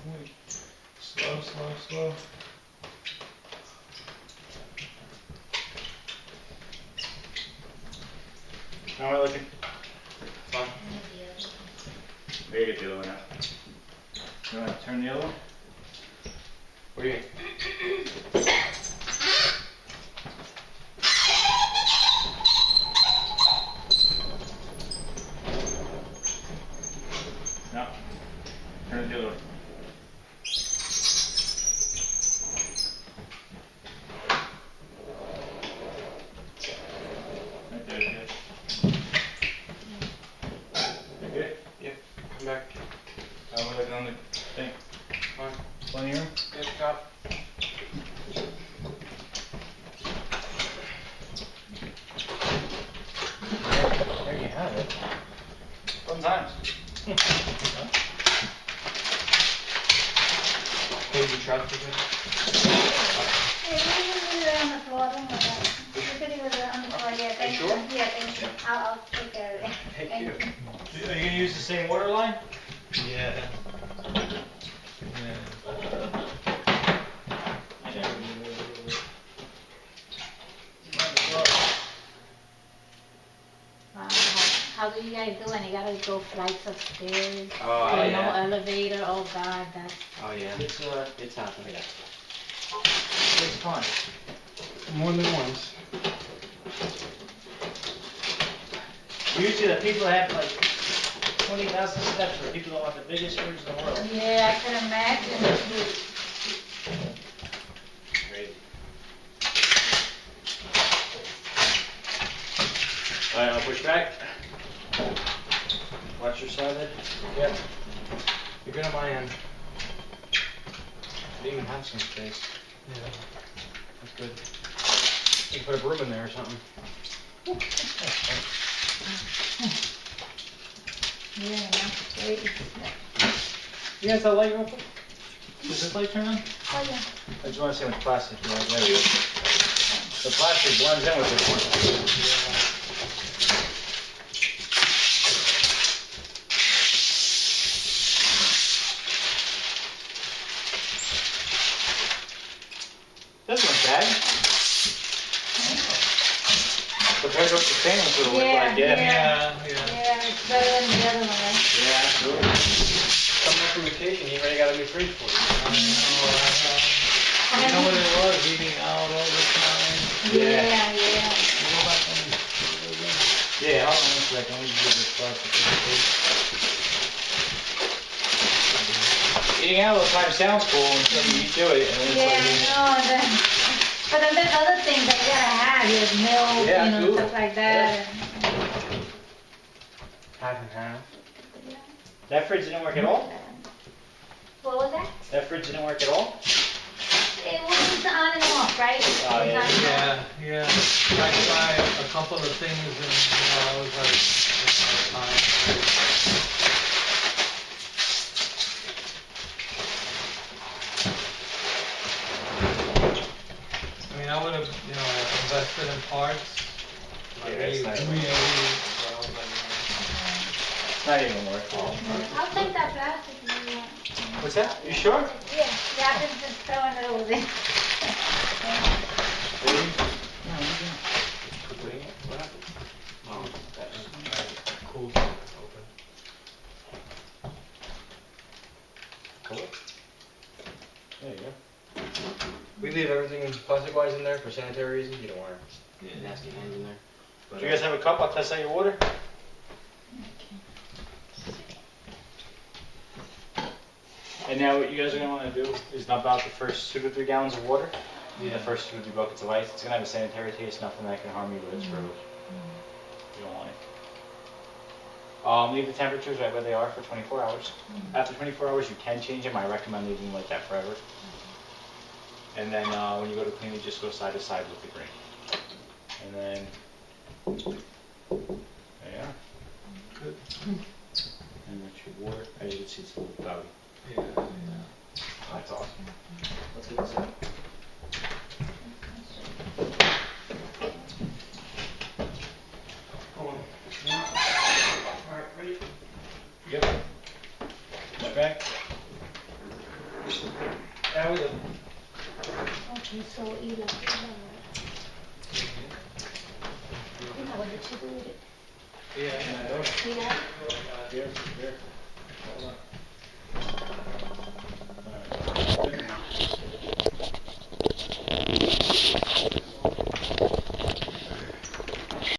Wait. Slow, slow, slow. How am I looking? Fine. There you get the other one out. You want to turn the other one? Where are you? No. Turn it the other way. Right there, good. You good? Yep, come back. How am I looking on the thing? Fine. Plenty of room? Yep, stop. There you have it. Fun times. Maybe you trust with it? Yeah, you can leave it on the floor, don't worry about it. You can leave it on the floor, yeah, thank you. sure? Yeah, thank you. I'll take care of it. Thank you. Are you going to use the same water line? Yeah. How do you guys do when you gotta go flights of stairs? Oh, no yeah. elevator, oh god, that's... Oh, yeah. It's happening. It's fun. More than once. Usually the people that have like 20,000 steps are people that want the biggest rooms in the world. Yeah, I can imagine. Great. Alright, I'll push back. Watch your side head. Yep. You're good on my end. They even have some space. Yeah. That's good. You can put a broom in there or something. Yeah, that's great. You guys that light real quick? Does this light turn on? Oh yeah. I just want to see how much plastic you have. There we go. The plastic blends in with this one. This one's bad. Compared to what the stainless would look like, yeah. Yeah, it's better than the other one, right? Yeah, absolutely. Coming from vacation, you already got a new fridge for you. You know what it was? Eating out all the time. Yeah. You go back and Yeah, hold on one second. Let me just get this plastic. Eating out all the time sounds cool until you do it, and then it's Yeah, like, no, and then, but then there's other things that you gotta have, your milk, Yeah, you know, absolutely. stuff like that. Half and half. that fridge didn't work at all? What was that? That fridge didn't work at all? It was on and off, right? Oh, It was yeah. on and off. Yeah. I tried a couple of things and I was like, it's not time. I mean, I would have, invested in parts. Yeah, Really, it's not even- really, but I was like, It's not even worth it. I'll take that plastic if you want. What's that? You sure? Yeah, I can just throw it over there. What happened? Oh, that's cool. Open. Cool. There you go. We leave everything plastic-wise in there for sanitary reasons. You don't want nasty hands in there. But, Do you guys have a cup? I'll test out your water. And now what you guys are going to want to do is dump out the first 2 to 3 gallons of water. The first 2 to 3 buckets of ice. It's going to have a sanitary taste, nothing that can harm you, but it's for you don't want it. Leave the temperatures right where they are for 24 hours. After 24 hours, you can change them. I recommend leaving them like that forever. And then when you go to clean it, just go side to side with the grain. And then, there you are. Good. And that's your water. As you can see, it's a little doggy. Yeah. That's awesome. Let's get this out. hold on. Alright, ready? Yep. Push back. That was it. Okay, so you left it now what did you do with it? Yeah, See that? Here, here. hold on.